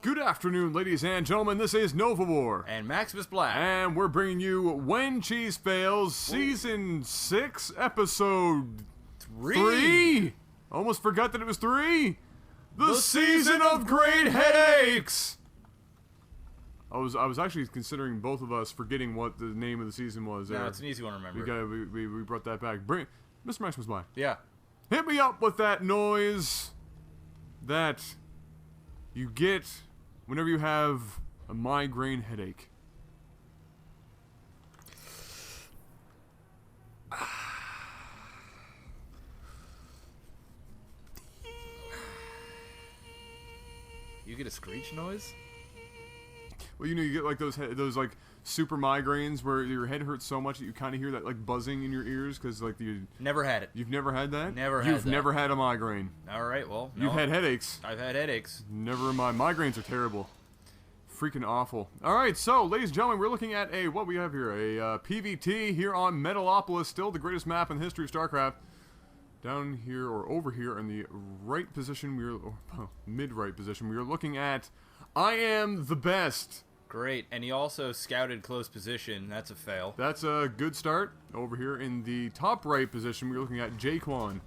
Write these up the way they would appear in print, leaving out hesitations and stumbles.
Good afternoon, ladies and gentlemen. This is Novawar. And MaximusBlack. And we're bringing you When Cheese Fails, Season 6, Episode 3. Almost forgot that it was 3. The Season of Great Headaches. I was actually considering both of us forgetting what the name of the season was. No, it's an easy one to remember. We brought that back. Bring Mr. MaximusBlack. Yeah. Hit me up with that noise that you get whenever you have a migraine headache. You get a screech noise? Well, you know, you get like those like super migraines where your head hurts so much that you kind of hear that like buzzing in your ears because like Never had it. You've never had that? You've never had a migraine. All right, well, You've had headaches. I've had headaches. Never mind. Migraines are terrible. Freaking awful. All right, so ladies and gentlemen, we're looking at what we have here, a PVT here on Metalopolis, still the greatest map in the history of StarCraft. Down here or over here in the right position, mid-right position, we are looking at I Am the Best. Great, and he also scouted close position. That's a fail. That's a good start. Over here in the top right position, we're looking at Jaquan.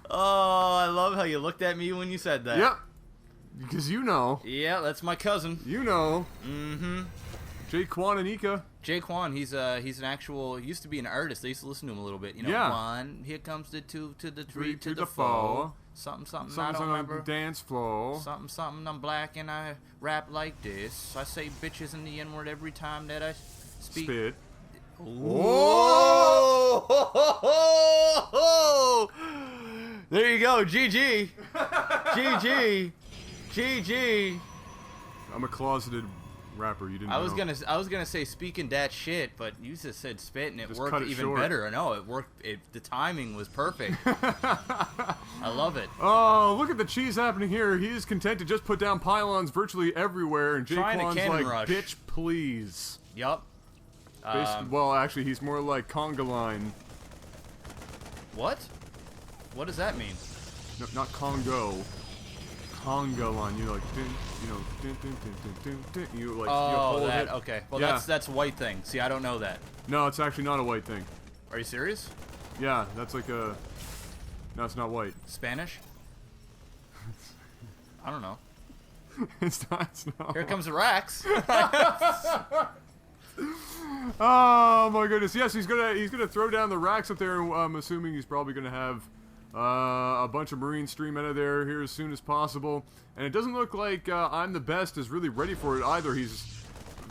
Oh, I love how you looked at me when you said that. Yep. Because you know. Yeah, that's my cousin. You know. Mm-hmm. Jaquan and Ika. Jaquan, he's an actual, he used to be an artist. I used to listen to him a little bit. You know, yeah. 1, here comes the 2 to the 3 to the 4. Something, I don't remember. Dance floor. Something, I'm black and I rap like this. I say bitches in the N-word every time that I speak. Spit. Whoa! There you go, GG. GG. GG. I'm a closeted rapper. You didn't know. I was gonna say speaking that shit, but you just said spit and it just worked even short. better. I know it worked. The timing was perfect. I love it. Oh, look at the cheese happening here. He is content to just put down pylons virtually everywhere, and Jaquan's like, rush. bitch, please. Yup. Well, actually, he's more like conga line. What? What does that mean? No, not Congo. Conga line. You like, you like. Oh, you hold that. it. Okay. Well, yeah. that's a white thing. See, I don't know that. No, it's actually not a white thing. Are you serious? Yeah, that's like a. No, it's not white. Spanish? I don't know. It's not. Here comes the racks. Oh my goodness! Yes, he's gonna throw down the racks up there. I'm assuming he's probably gonna have a bunch of Marines stream out of there here as soon as possible. And it doesn't look like I'm the Best is really ready for it either. He's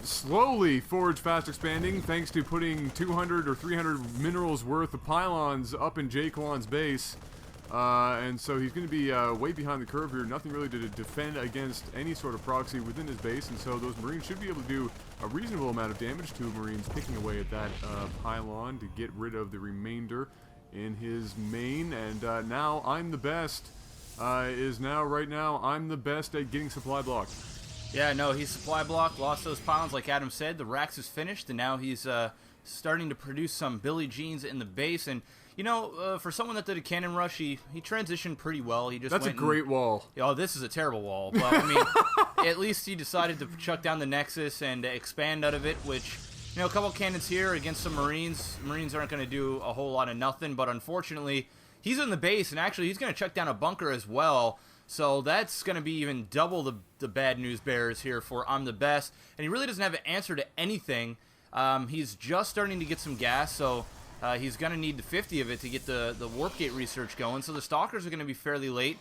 slowly forge fast expanding thanks to putting 200 or 300 minerals worth of pylons up in Jaquan's base. And so he's going to be way behind the curve here. Nothing really to defend against any sort of proxy within his base. And so those Marines should be able to do a reasonable amount of damage to Marines picking away at that pylon to get rid of the remainder in his main. And now I'm the Best right now I'm the best at getting supply block. Yeah, no, he's supply block, lost those pylons like Adam said. The racks is finished, and now he's starting to produce some Billie Jeans in the base. And you know, for someone that did a cannon rush, he transitioned pretty well. He just That's a great wall. Oh, this is a terrible wall. But, I mean, at least he decided to chuck down the Nexus and expand out of it, which, you know, a couple cannons here against some Marines. Marines aren't going to do a whole lot of nothing, but unfortunately, he's in the base, and actually he's going to chuck down a bunker as well. So that's going to be even double the bad news bearers here for I'm the Best. And he really doesn't have an answer to anything. He's just starting to get some gas, so he's going to need the 50 of it to get the warp gate research going. So the Stalkers are going to be fairly late.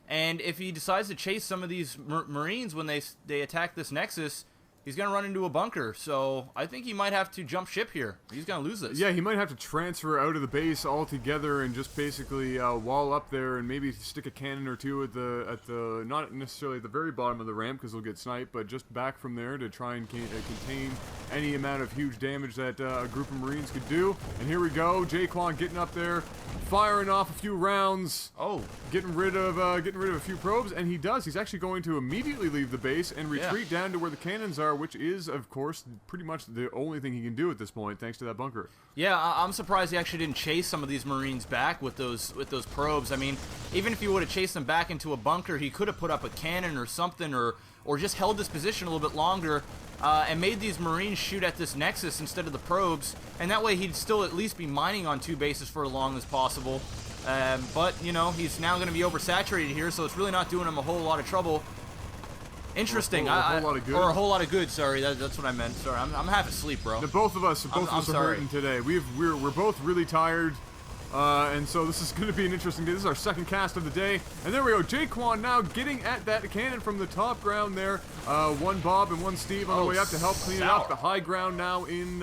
And if he decides to chase some of these Marines when they attack this Nexus, he's going to run into a bunker. So I think he might have to jump ship here. He's going to lose this. Yeah, he might have to transfer out of the base altogether and just basically wall up there and maybe stick a cannon or two at the not necessarily at the very bottom of the ramp because he'll get sniped, but just back from there to try and contain any amount of huge damage that a group of Marines could do. And here we go, Jaquan getting up there, firing off a few rounds. Oh, getting rid of a few probes, and he does. He's actually going to immediately leave the base and retreat down to where the cannons are, which is, of course, pretty much the only thing he can do at this point, thanks to that bunker. Yeah, I'm surprised he actually didn't chase some of these Marines back with those probes. I mean, even if he would have chased them back into a bunker, he could have put up a cannon or something, or just held this position a little bit longer, and made these Marines shoot at this Nexus instead of the probes, and that way he'd still at least be mining on 2 bases for as long as possible. But, you know, he's now going to be oversaturated here, so it's really not doing him a whole lot of trouble. Interesting. Or a whole lot of good. Or a whole lot of good, sorry. That's what I meant. Sorry, I'm half asleep, bro. Both of us are hurting today. We're both really tired. And so this is going to be an interesting day. This is our second cast of the day. And there we go. Jaquan now getting at that cannon from the top ground there. One Bob and one Steve on the way up to help clean it up. The high ground now in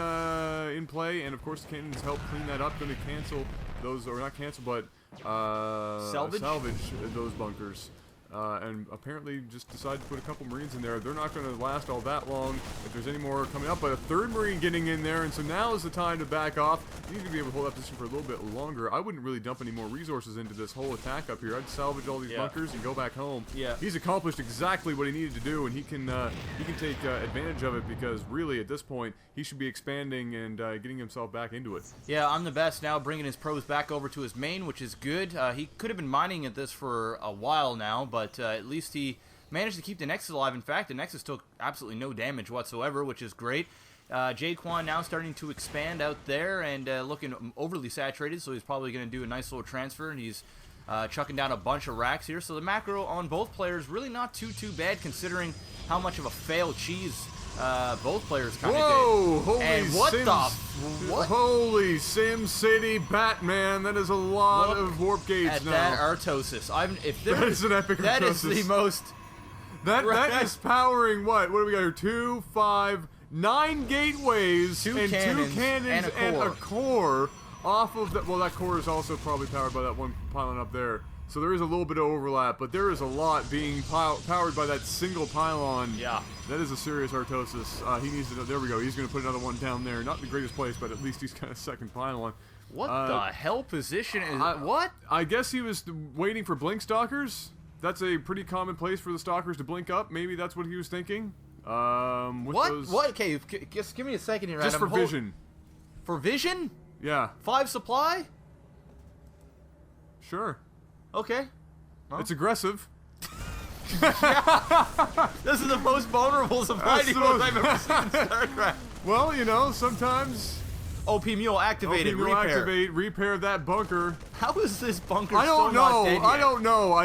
play. And, of course, the cannons help clean that up. Going to cancel those, or not cancel, but salvage those bunkers. And apparently just decided to put a couple Marines in there. They're not going to last all that long if there's any more coming up, but a third Marine getting in there, and so now is the time to back off. You need to be able to hold that position for a little bit longer. I wouldn't really dump any more resources into this whole attack up here. I'd salvage all these bunkers and go back home. Yeah. He's accomplished exactly what he needed to do, and he can take advantage of it, because really at this point he should be expanding and getting himself back into it. Yeah, I'm the best now, bringing his probes back over to his main, which is good. He could have been mining at this for a while now, but at least he managed to keep the Nexus alive. In fact, the Nexus took absolutely no damage whatsoever, which is great. Jaquan now starting to expand out there and looking overly saturated, so he's probably going to do a nice little transfer, and he's chucking down a bunch of racks here. So the macro on both players really not too bad, considering how much of a fail cheese both players kind of did. Whoa! Holy and what Sims, what? Holy Sim City Batman! That is a lot of warp gates at now. That Artosis. That is an epic Artosis. That is the most. That is powering what? What do we got here? 2, 5, 9 gateways, and cannons, 2 cannons and a core off of that. Well, that core is also probably powered by that one pylon up there. So there is a little bit of overlap, but there is a lot being powered by that single pylon. Yeah. That is a serious Artosis. He needs to. There we go. He's going to put another one down there. Not in the greatest place, but at least he's got a second pylon. What the hell position is what? I guess he was waiting for blink stalkers. That's a pretty common place for the stalkers to blink up. Maybe that's what he was thinking. What? What? Okay, just give me a second here. Just for vision. For vision? Yeah. 5 supply? Sure. Okay. Well. It's aggressive. This is the most vulnerable supply depot I've ever seen in StarCraft. Well, you know, sometimes... OP Mule activated. Repair that bunker. How is this bunker I don't still not dead yet? I don't know.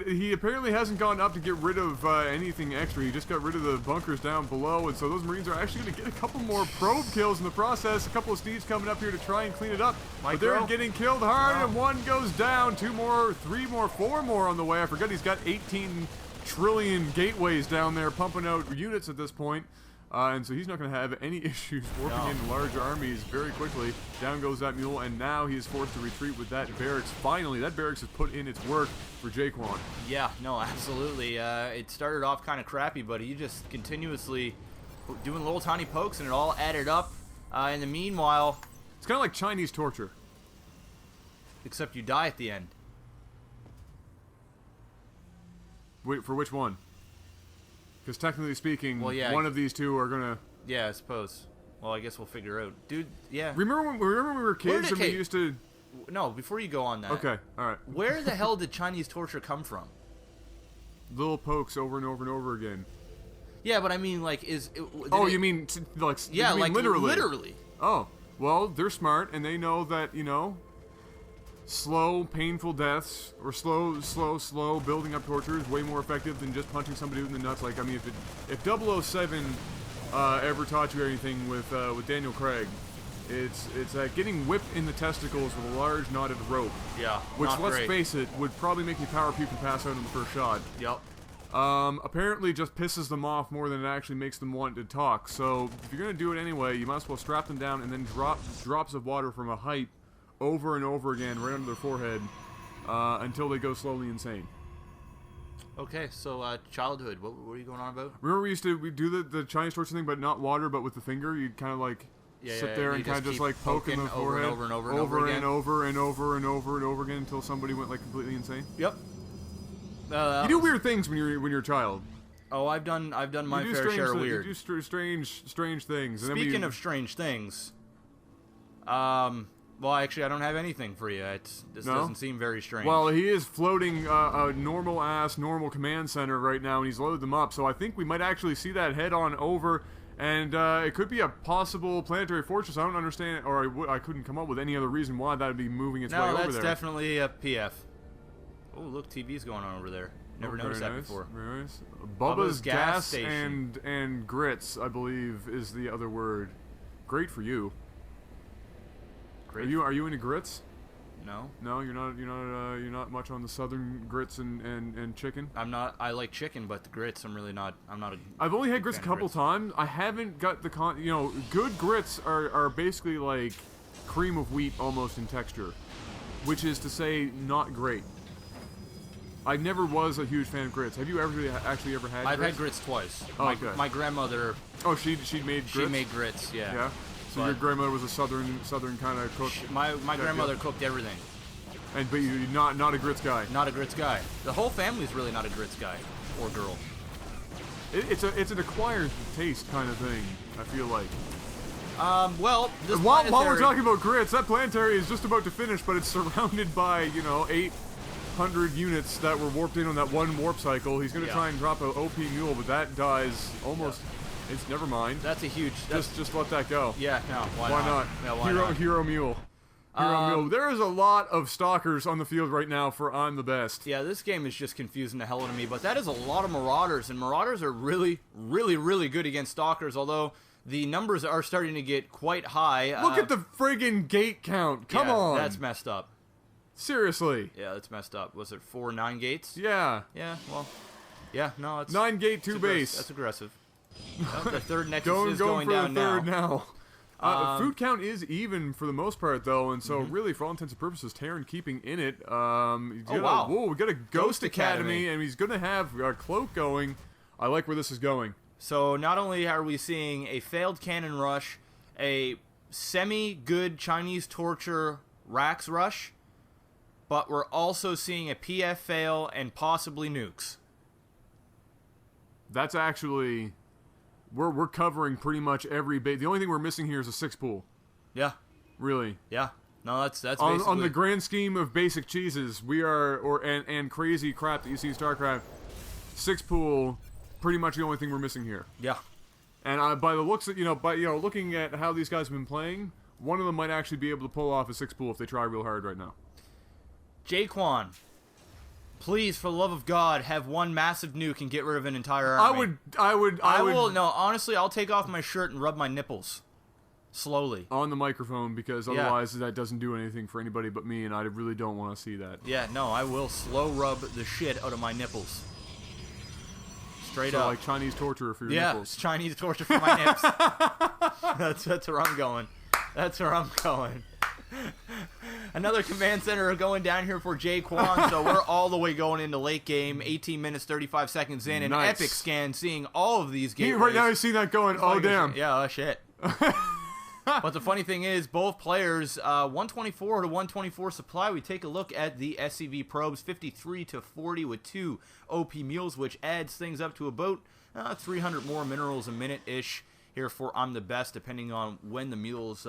He apparently hasn't gone up to get rid of anything extra. He just got rid of the bunkers down below, and so those Marines are actually going to get a couple more probe kills in the process. A couple of Steves coming up here to try and clean it up. But they're getting killed hard, and one goes down. 2 more, 3 more, 4 more on the way. I forget he's got 18 trillion gateways down there pumping out units at this point. And so he's not going to have any issues warping in large armies very quickly. Down goes that mule, and now he is forced to retreat with that barracks. Finally, that barracks has put in its work for Jaquan. Yeah, no, absolutely. It started off kind of crappy, but he just continuously doing little tiny pokes, and it all added up. In the meanwhile... It's kind of like Chinese torture. Except you die at the end. Wait, for which one? Because technically speaking, one of these two are gonna... Yeah, I suppose. Well, I guess we'll figure out. Dude, yeah. Remember when we were kids and we used to... No, before you go on that. Okay, alright. Where the hell did Chinese torture come from? Little pokes over and over and over again. Yeah, but I mean, like, you mean, like... Yeah, you mean like, literally. Oh, well, they're smart, and they know that, you know... Slow, painful deaths, or slow building up torture is way more effective than just punching somebody in the nuts. Like, I mean, if 007 ever taught you anything with Daniel Craig, it's getting whipped in the testicles with a large knotted rope. Yeah, which, let's face it, would probably make you power puke and pass out in the first shot. Yep. Apparently just pisses them off more than it actually makes them want to talk. So, if you're gonna do it anyway, you might as well strap them down and then drop drops of water from a height over and over again, right under their forehead, until they go slowly insane. Okay, so childhood, what were you going on about? Remember we do the Chinese torture thing, but not water, but with the finger. You'd kind of like sit there and kind of just like poking the forehead over and over again until somebody went like completely insane. Yep. You do weird things when you're a child. Oh, I've done my fair share of weird. You do strange things. And Speaking of strange things, well, actually, I don't have anything for you. This doesn't seem very strange. Well, he is floating a normal command center right now, and he's loaded them up. So I think we might actually see that head on over, and it could be a possible planetary fortress. I don't understand, or I couldn't come up with any other reason why that would be moving its way over there. No, that's definitely a PF. Oh, look, TV's going on over there. Never noticed that before. Very nice. Bubba's gas station. and grits, I believe, is the other word. Great for you. Are you into grits? No. No, you're not much on the southern grits and chicken. I'm not. I like chicken, but the grits, I'm really not. I'm not. I've only had grits a couple times. I haven't got the good grits are basically like cream of wheat almost in texture, which is to say not great. I never was a huge fan of grits. Have you actually ever had grits? I've had grits twice. Oh, okay. My grandmother... Oh, she made grits? She made grits, yeah. Yeah? So your grandmother was a southern kind of cook? My grandmother cooked everything. But you're not a grits guy? Not a grits guy. The whole family's really not a grits guy. Or girl. It's an acquired taste kind of thing, I feel like. Well, this while we're talking about grits, that planetary is just about to finish, but it's surrounded by, 800 units that were warped in on that one warp cycle. He's going to try and drop a OP mule, but that dies almost. It's never mind. That's a huge. Just let that go. Yeah, no. Why not? Yeah, why not? Hero mule. Mule. There is a lot of stalkers on the field right now for I'm the best. Yeah, this game is just confusing the hell out of me, but that is a lot of marauders, and marauders are really, really, really good against stalkers, although the numbers are starting to get quite high. Look at the friggin' gate count. Come on. That's messed up. Seriously. Yeah, that's messed up. Was it 4 9 gates? Yeah. Yeah, well. Yeah, no, it's 9 gate 2 base. That's aggressive. Oh, the third nexus is going down now. Going for the third now. Food count is even for the most part, though, and so really, for all intents and purposes, Terran keeping in it. Wow. Whoa, we got a Ghost Academy, and he's going to have a cloak going. I like where this is going. So not only are we seeing a failed cannon rush, a semi-good Chinese torture Rax rush, but we're also seeing a PF fail and possibly nukes. That's actually... We're covering pretty much every base. The only thing we're missing here is a 6 pool. Yeah. Really. Yeah. No, that's on basically... On the grand scheme of basic cheeses, we are... and crazy crap that you see in StarCraft, 6 pool, pretty much the only thing we're missing here. Yeah. And by the looks of... looking at how these guys have been playing, one of them might actually be able to pull off a 6 pool if they try real hard right now. Jaquan, please, for the love of God, have one massive nuke and get rid of an entire army. I would. No, honestly, I'll take off my shirt and rub my nipples. Slowly. On the microphone, because otherwise that doesn't do anything for anybody but me, and I really don't want to see that. Yeah, no, I will slow rub the shit out of my nipples. Straight up. So like Chinese torture for your nipples. Yeah, Chinese torture for my nips. That's where I'm going. That's where I'm going. Another command center going down here for Jaquan, so we're all the way going into late game, 18 minutes, 35 seconds in, and Epic Scan seeing all of these gateways. Right now you see that going, oh damn. Yeah, oh shit. But the funny thing is, both players, 124 to 124 supply. We take a look at the SCV probes, 53 to 40 with 2 OP mules, which adds things up to about 300 more minerals a minute-ish here for I'm the best, depending on when the mules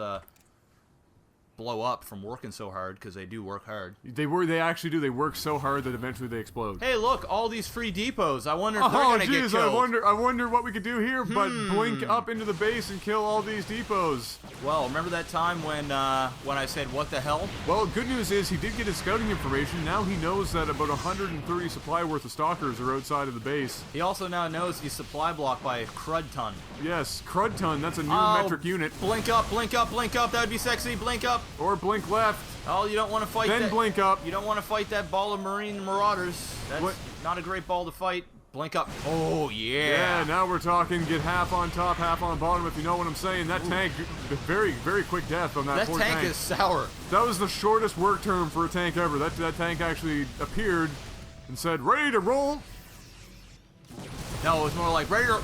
blow up from working so hard, because they do work hard. They actually do. They work so hard that eventually they explode. Hey, look, all these free depots. I wonder if they're gonna get killed. I wonder what we could do here, but blink up into the base and kill all these depots. Well, remember that time when I said, what the hell? Well, good news is he did get his scouting information. Now he knows that about 130 supply worth of stalkers are outside of the base. He also now knows he's supply blocked by a crud ton. Yes, crud ton. That's a new metric unit. Blink up, blink up, blink up. That would be sexy. Blink up. Or blink left. Oh, you don't want to fight that. Then blink up. You don't want to fight that ball of Marine Marauders. That's not a great ball to fight. Blink up. Oh, yeah. Yeah, now we're talking. Get half on top, half on bottom, if you know what I'm saying. That tank, very, very quick death on that poor tank. That tank is sour. That was the shortest work term for a tank ever. That tank actually appeared and said, ready to roll. No, it was more like, ready to...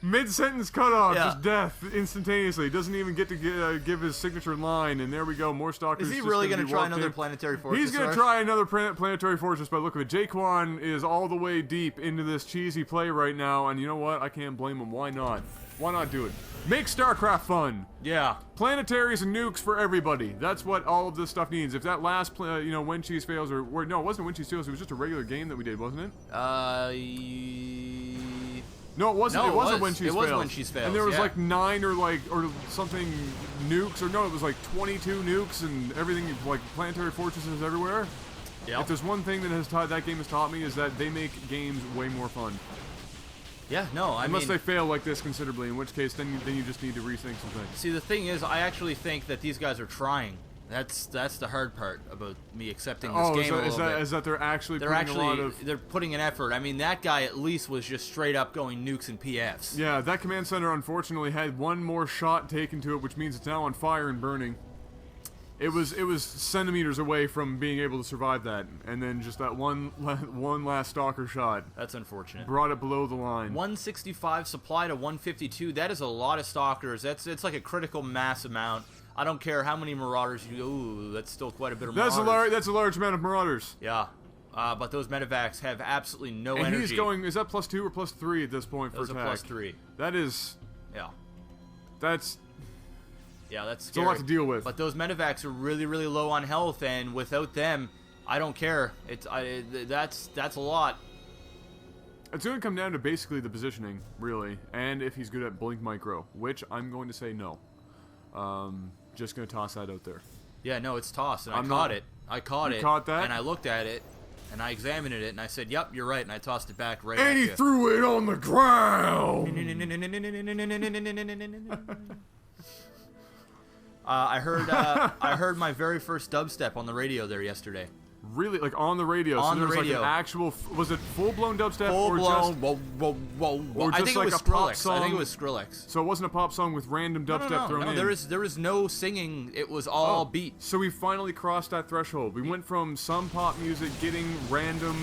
Mid-sentence cutoff, Yeah. just death instantaneously. Doesn't even get to give his signature line, and there we go. More stalkers. Is he just really going to try another planetary fortress? He's going to try another planetary fortress by the look of it. Jaquan is all the way deep into this cheesy play right now, and you know what? I can't blame him. Why not? Why not do it? Make StarCraft fun. Yeah. Planetaries and nukes for everybody. That's what all of this stuff needs. If that last, when cheese fails, or no, it wasn't when cheese fails. It was just a regular game that we did, wasn't it? No, it wasn't. No, it wasn't when cheese fails. It was when cheese fails. And there was like 9 or something nukes, or no, it was like 22 nukes and everything, like planetary fortresses everywhere. Yeah. If there's one thing that game has taught me is that they make games way more fun. Yeah, no, Unless they fail like this considerably, in which case then you just need to rethink some things. See, the thing is, I actually think that these guys are trying. That's the hard part about me accepting this game Is that they're actually putting a lot of... They're putting an effort. I mean, that guy at least was just straight up going nukes and PFs. Yeah, that command center unfortunately had one more shot taken to it, which means it's now on fire and burning. It was centimeters away from being able to survive that, and then just that one last stalker shot. That's unfortunate. Brought it below the line. 165 supply to 152. That is a lot of stalkers. It's like a critical mass amount. I don't care how many marauders you do. Ooh, that's still quite a bit of marauders. That's a large amount of marauders. Yeah. But those medevacs have absolutely no energy. And he's going, is that +2 or +3 at this point for attack? That's a +3. That is... Yeah. That's... Yeah, that's It's scary. a lot to deal with. But those medevacs are really, really low on health, and without them, I don't care. That's a lot. It's going to come down to basically the positioning, really, and if he's good at blink micro, which I'm going to say no. Just going to toss that out there. Yeah, no, it's tossed, and I caught it. You caught that? And I looked at it, and I examined it, and I said, "Yep, you're right," and I tossed it back right. And he threw it on the ground. I heard my very first dubstep on the radio there yesterday. Really, like on the radio? On so the radio. Like an actual, was it full-blown dubstep? Full-blown, or I just think like it was a pop Skrillex. song? I think it was Skrillex. So it wasn't a pop song with random dubstep thrown in? There was no singing. It was all beat. So we finally crossed that threshold. We went from some pop music getting random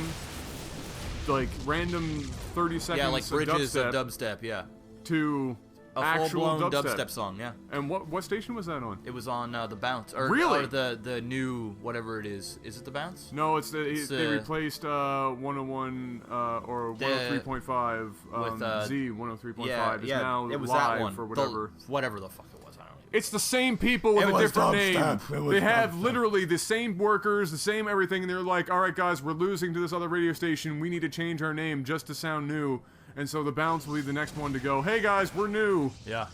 30 seconds Yeah, like bridges of dubstep, yeah. To A actual full-blown dubstep. dubstep song, yeah. And what station was that on? It was on the Bounce. Or, Really? Or the new, whatever it is. Is it the Bounce? No, they replaced 101 or 103.5 with Z 103.5 yeah, is now it was live that one. for whatever. Whatever the fuck it was, I don't know. It's the same people with It a was different name. dubstep. It was They have dubstep. literally the same workers, the same everything, and they're like, all right, guys, we're losing to this other radio station. We need to change our name just to sound new. And so the Bounce will be the next one to go, hey, guys, we're new. Yeah.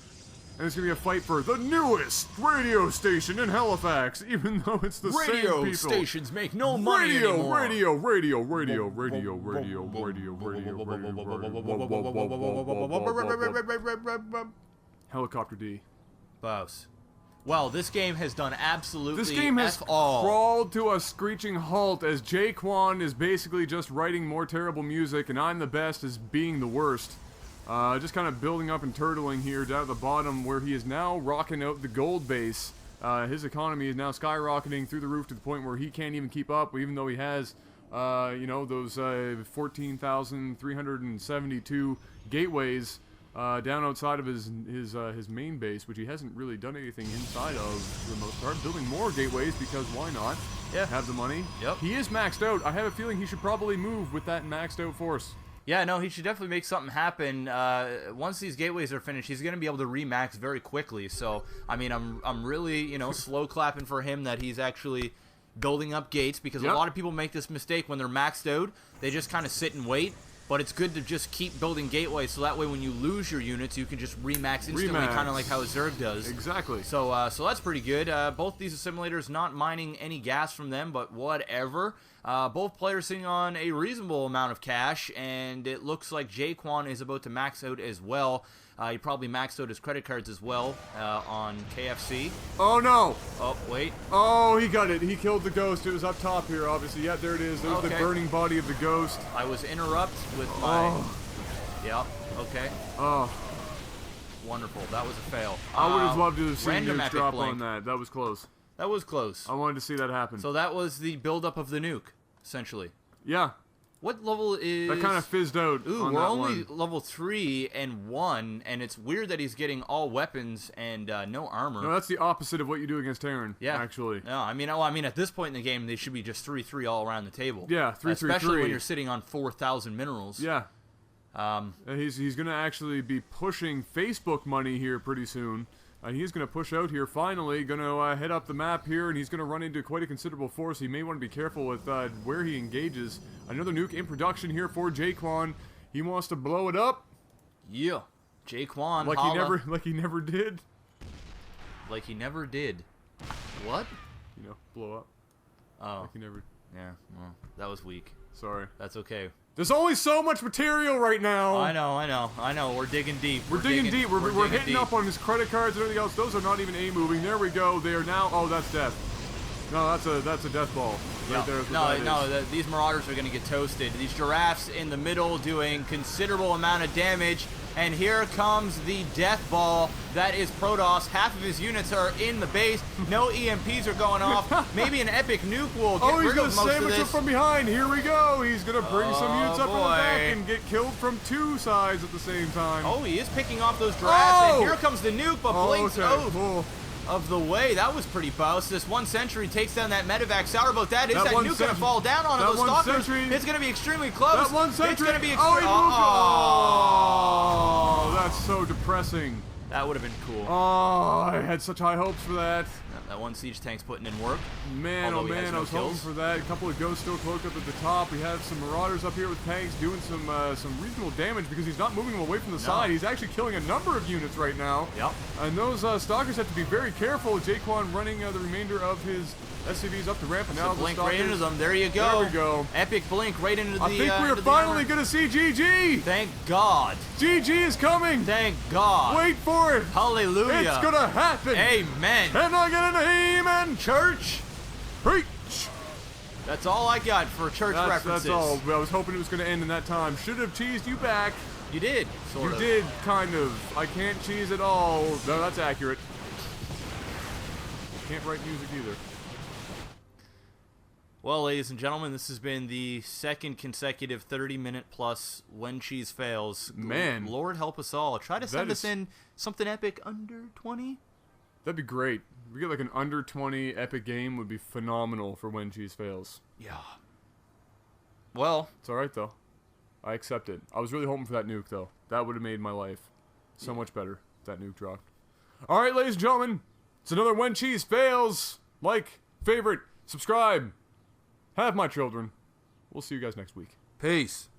And it's going to be a fight for the newest radio station in Halifax, even though it's the same people. Radio stations make no money anymore. Helicopter D. Boss. Well, this game has done absolutely This game has all. crawled to a screeching halt as Jaquan is basically just writing more terrible music, and I'm the best as being the worst. Just kind of building up and turtling here down at the bottom, where he is now rocking out the gold base. His economy is now skyrocketing through the roof to the point where he can't even keep up, even though he has, those 14,372 gateways down outside of his main base, which he hasn't really done anything inside of for the most part. Building more gateways because why not? Yeah. Have the money. Yep. He is maxed out. I have a feeling he should probably move with that maxed out force. Yeah, no, he should definitely make something happen. Once these gateways are finished, he's going to be able to remax very quickly. So, I mean, I'm really, slow clapping for him that he's actually building up gates, because a lot of people make this mistake when they're maxed out. They just kind of sit and wait. But it's good to just keep building gateways, so that way when you lose your units, you can just remax instantly, kind of like how Zerg does. Exactly. So that's pretty good. Both these assimilators not mining any gas from them, but whatever. Both players sitting on a reasonable amount of cash, and it looks like Jaquan is about to max out as well. He probably maxed out his credit cards as well on KFC. Oh, no. Oh, wait. Oh, he got it. He killed the ghost. It was up top here, obviously. Yeah, there it is. There's the burning body of the ghost. I was interrupted with my... Oh. Yep, okay. Oh. Wonderful. That was a fail. I would have loved to have seen random nukes drop blink. on that. That was close. That was close. I wanted to see that happen. So that was the buildup of the nuke, essentially. Yeah. What level is... That kind of fizzed out. Ooh, on we're that only one. level 3 and 1, and it's weird that he's getting all weapons and no armor. No, that's the opposite of what you do against Aaron. Yeah, actually. No, I mean, at this point in the game, they should be just 3-3 all around the table. Yeah, 3-3-3. Especially when you're sitting on 4,000 minerals. Yeah. He's gonna actually be pushing Facebook money here pretty soon. He's going to push out here finally, going to head up the map here, and he's going to run into quite a considerable force. He may want to be careful with where he engages. Another nuke in production here for Jaquan. He wants to blow it up. Yeah, Jaquan, like holla. he never did. Like he never did. What? You know, blow up. Oh. Like he never... Yeah, well, that was weak. Sorry. That's okay. There's only so much material right now. I know. We're digging deep. We're digging deep. We're hitting up on his credit cards and everything else. Those are not even A-moving. There we go. They are now... Oh, that's death. No, that's a death ball. Right there is what that is. These Marauders are going to get toasted. These Giraffes in the middle doing considerable amount of damage. And here comes the death ball. That is Protoss. Half of his units are in the base. No EMPs are going off. Maybe an epic nuke will get rid of most of this. Oh, he's going to sandwich it from behind. Here we go. He's going to bring some units up in the back and get killed from two sides at the same time. Oh, he is picking off those Giraffes. And here comes the nuke, but Blink's of the way. That was pretty boss. This 1 Sentry takes down that medevac sourboat. That nuke going to fall down on those stalkers. It's going to be extremely close. That 1 Sentry. It's going to be that's so depressing. That would have been cool. Oh, I had such high hopes for that. That 1 siege tank's putting in work. Man, oh man, I was hoping for that. A couple of ghosts still cloaked up at the top. We have some Marauders up here with tanks doing some reasonable damage because he's not moving them away from the side. He's actually killing a number of units right now. Yep. And those Stalkers have to be very careful. Jaquan running the remainder of his SCVs up the ramp, and now the blink right into them. There you go. There we go. Epic blink right into the. I think we're finally going to see GG. Thank God. GG is coming. Thank God. Wait for it. Hallelujah. It's going to happen. Amen. And I get an amen. Church. Preach. That's all I got for church references. That's all. I was hoping it was going to end in that time. Should have cheesed you back. You did. Sort of. You did, kind of. I can't cheese at all. No, that's accurate. Can't write music either. Well, ladies and gentlemen, this has been the second consecutive 30-minute plus When Cheese Fails. Man. Lord help us all. Try to send us in something epic under 20. That'd be great. If we get like an under 20 epic game would be phenomenal for When Cheese Fails. Yeah. Well. It's alright, though. I accept it. I was really hoping for that nuke, though. That would have made my life so much better if that nuke dropped. Alright, ladies and gentlemen. It's another When Cheese Fails. Like, favorite, subscribe. Have my children. We'll see you guys next week. Peace.